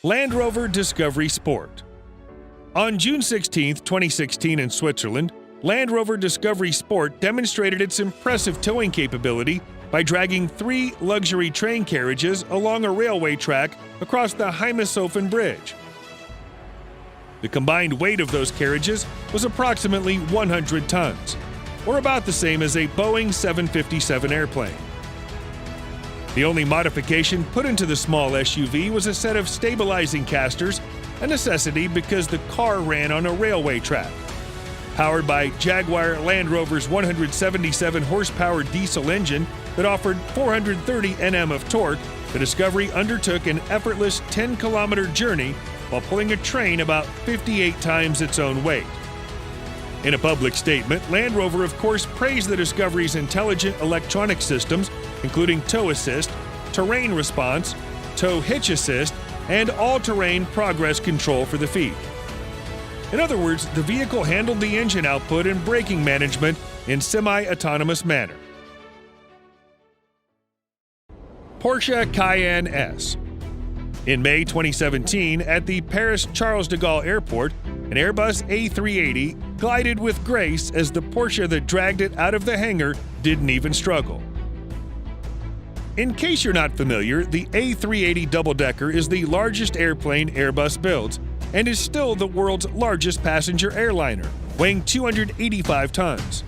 Land Rover Discovery Sport. On June 16, 2016 in Switzerland, Land Rover Discovery Sport demonstrated its impressive towing capability by dragging 3 luxury train carriages along a railway track across the Heimishofen Bridge. The combined weight of those carriages was approximately 100 tons, or about the same as a Boeing 757 airplane. The only modification put into the small SUV was a set of stabilizing casters, a necessity because the car ran on a railway track. Powered by Jaguar Land Rover's 177 horsepower diesel engine that offered 430 Nm of torque, the Discovery undertook an effortless 10-kilometer journey while pulling a train about 58 times its own weight. In a public statement, Land Rover of course praised the Discovery's intelligent electronic systems, including tow assist, terrain response, tow hitch assist, and all-terrain progress control for the feet. In other words, the vehicle handled the engine output and braking management in semi-autonomous manner. Porsche Cayenne S. In May 2017, at the Paris Charles de Gaulle Airport, an Airbus A380 glided with grace as the Porsche that dragged it out of the hangar didn't even struggle. In case you're not familiar, the A380 double-decker is the largest airplane Airbus builds and is still the world's largest passenger airliner, weighing 285 tons.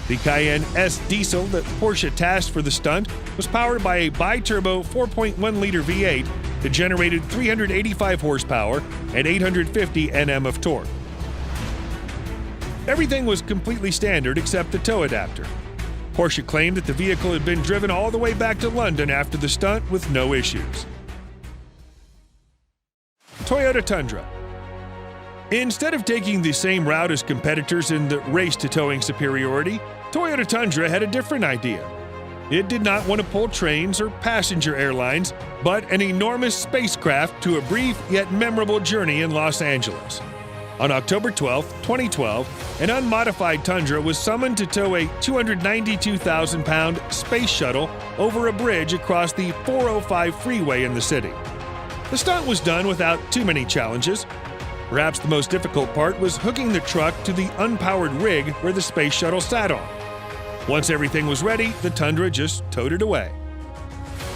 The Cayenne S diesel that Porsche tasked for the stunt was powered by a bi-turbo 4.1-liter V8 that generated 385 horsepower and 850 Nm of torque. Everything was completely standard except the tow adapter. Porsche claimed that the vehicle had been driven all the way back to London after the stunt with no issues. Toyota Tundra. Instead of taking the same route as competitors in the race to towing superiority, Toyota Tundra had a different idea. It did not want to pull trains or passenger airlines, but an enormous spacecraft to a brief yet memorable journey in Los Angeles. On October 12, 2012, an unmodified Tundra was summoned to tow a 292,000-pound space shuttle over a bridge across the 405 freeway in the city. The stunt was done without too many challenges. Perhaps the most difficult part was hooking the truck to the unpowered rig where the space shuttle sat on. Once everything was ready, the Tundra just towed it away.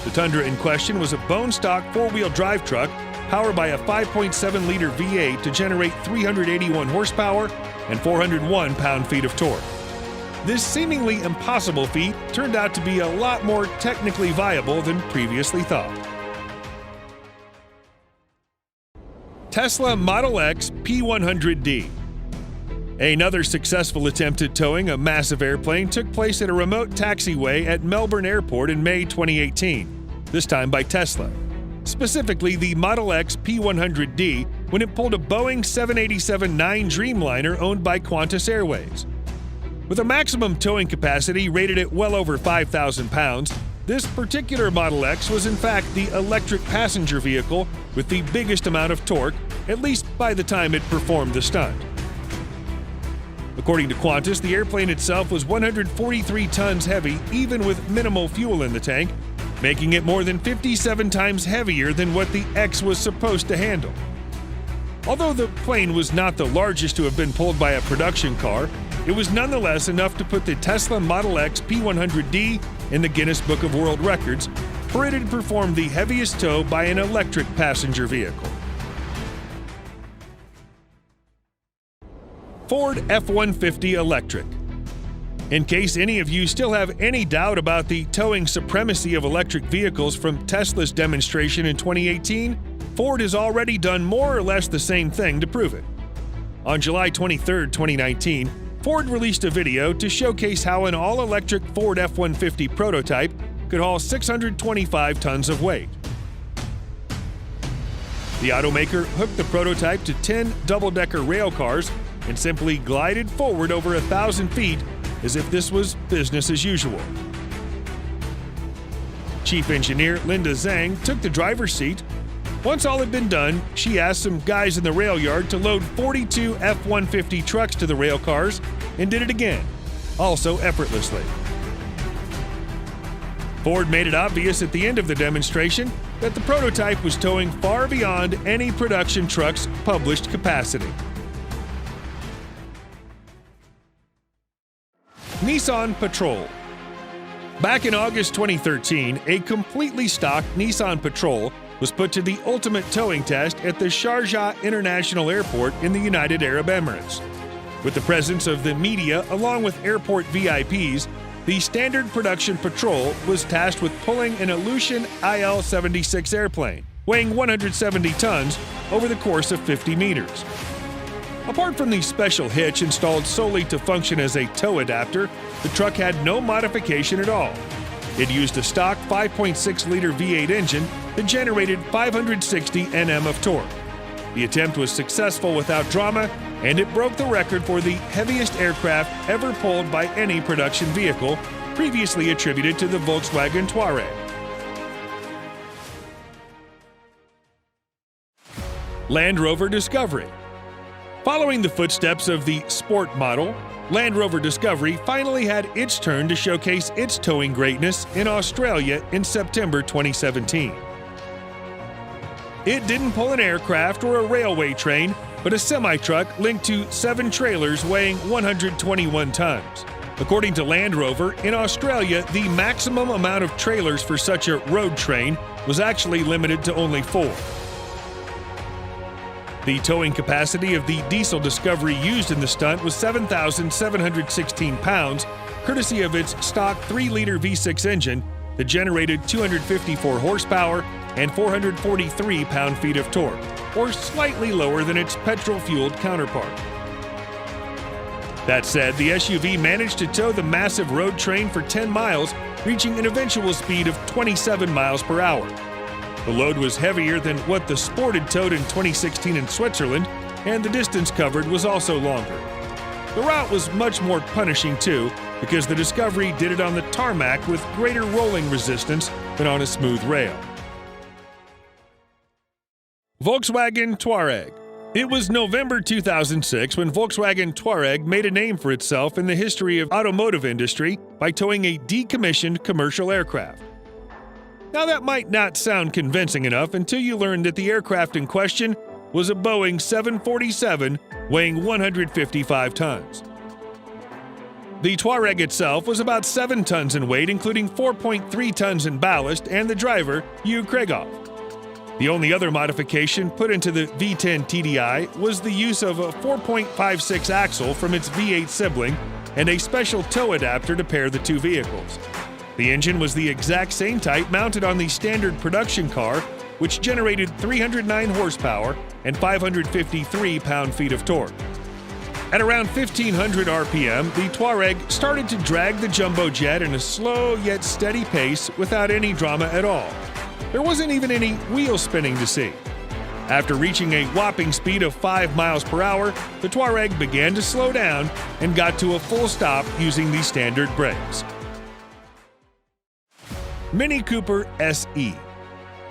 The Tundra in question was a bone-stock four-wheel drive truck powered by a 5.7-liter V8 to generate 381 horsepower and 401 pound-feet of torque. This seemingly impossible feat turned out to be a lot more technically viable than previously thought. Tesla Model X P100D. Another successful attempt at towing a massive airplane took place at a remote taxiway at Melbourne Airport in May 2018, this time by Tesla. Specifically the Model X P100D when it pulled a Boeing 787-9 Dreamliner owned by Qantas Airways. With a maximum towing capacity rated at well over 5,000 pounds, this particular Model X was in fact the electric passenger vehicle with the biggest amount of torque, at least by the time it performed the stunt. According to Qantas, the airplane itself was 143 tons heavy even with minimal fuel in the tank, making it more than 57 times heavier than what the X was supposed to handle. Although the plane was not the largest to have been pulled by a production car, it was nonetheless enough to put the Tesla Model X P100D in the Guinness Book of World Records, for it had performed the heaviest tow by an electric passenger vehicle. Ford F-150 Electric. In case any of you still have any doubt about the towing supremacy of electric vehicles from Tesla's demonstration in 2018, Ford has already done more or less the same thing to prove it. On July 23, 2019, Ford released a video to showcase how an all-electric Ford F-150 prototype could haul 625 tons of weight. The automaker hooked the prototype to 10 double-decker rail cars and simply glided forward over 1,000 feet as if this was business as usual. Chief Engineer Linda Zhang took the driver's seat. Once all had been done, she asked some guys in the rail yard to load 42 F-150 trucks to the rail cars and did it again, also effortlessly. Ford made it obvious at the end of the demonstration that the prototype was towing far beyond any production truck's published capacity. Nissan Patrol. Back in August 2013, a completely stock Nissan Patrol was put to the ultimate towing test at the Sharjah International Airport in the United Arab Emirates. With the presence of the media along with airport VIPs, the standard production Patrol was tasked with pulling an Ilyushin IL-76 airplane, weighing 170 tons, over the course of 50 meters. Apart from the special hitch installed solely to function as a tow adapter, the truck had no modification at all. It used a stock 5.6-liter V8 engine that generated 560 Nm of torque. The attempt was successful without drama, and it broke the record for the heaviest aircraft ever pulled by any production vehicle, previously attributed to the Volkswagen Touareg. Land Rover Discovery. Following the footsteps of the Sport model, Land Rover Discovery finally had its turn to showcase its towing greatness in Australia in September 2017. It didn't pull an aircraft or a railway train, but a semi-truck linked to 7 trailers weighing 121 tons. According to Land Rover, in Australia, the maximum amount of trailers for such a road train was actually limited to only 4. The towing capacity of the diesel Discovery used in the stunt was 7,716 pounds, courtesy of its stock 3-liter V6 engine that generated 254 horsepower and 443 pound-feet of torque, or slightly lower than its petrol-fueled counterpart. That said, the SUV managed to tow the massive road train for 10 miles, reaching an eventual speed of 27 miles per hour. The load was heavier than what the Sport had towed in 2016 in Switzerland, and the distance covered was also longer. The route was much more punishing too, because the Discovery did it on the tarmac with greater rolling resistance than on a smooth rail. Volkswagen Touareg. It was November 2006 when Volkswagen Touareg made a name for itself in the history of automotive industry by towing a decommissioned commercial aircraft. Now that might not sound convincing enough until you learn that the aircraft in question was a Boeing 747 weighing 155 tons. The Touareg itself was about 7 tons in weight, including 4.3 tons in ballast, and the driver, Hugh Kregov. The only other modification put into the V10 TDI was the use of a 4.56 axle from its V8 sibling and a special tow adapter to pair the two vehicles. The engine was the exact same type mounted on the standard production car, which generated 309 horsepower and 553 pound-feet of torque. At around 1,500 RPM, the Touareg started to drag the jumbo jet in a slow yet steady pace without any drama at all. There wasn't even any wheel spinning to see. After reaching a whopping speed of 5 miles per hour, the Touareg began to slow down and got to a full stop using the standard brakes. Mini Cooper SE.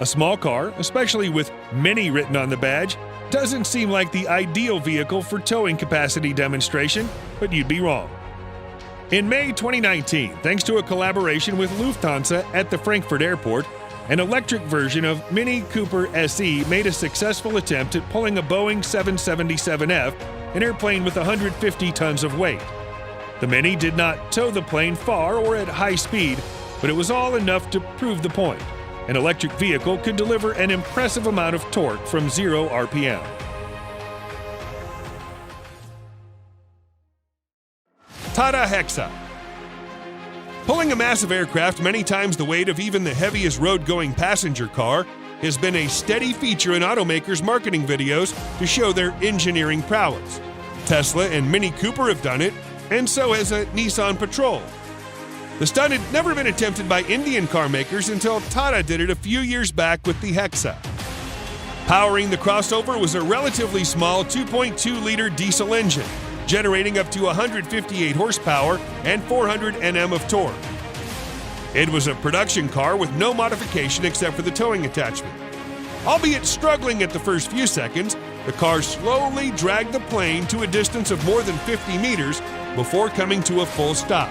A small car, especially with Mini written on the badge, doesn't seem like the ideal vehicle for towing capacity demonstration, but you'd be wrong. In May 2019, thanks to a collaboration with Lufthansa at the Frankfurt Airport, an electric version of Mini Cooper SE made a successful attempt at pulling a Boeing 777F, an airplane with 150 tons of weight. The Mini did not tow the plane far or at high speed, but it was all enough to prove the point. An electric vehicle could deliver an impressive amount of torque from 0 RPM. Tata Hexa. Pulling a massive aircraft many times the weight of even the heaviest road-going passenger car has been a steady feature in automakers' marketing videos to show their engineering prowess. Tesla and Mini Cooper have done it, and so has a Nissan Patrol. The stunt had never been attempted by Indian car makers until Tata did it a few years back with the Hexa. Powering the crossover was a relatively small 2.2-liter diesel engine, generating up to 158 horsepower and 400 Nm of torque. It was a production car with no modification except for the towing attachment. Albeit struggling at the first few seconds, the car slowly dragged the plane to a distance of more than 50 meters before coming to a full stop.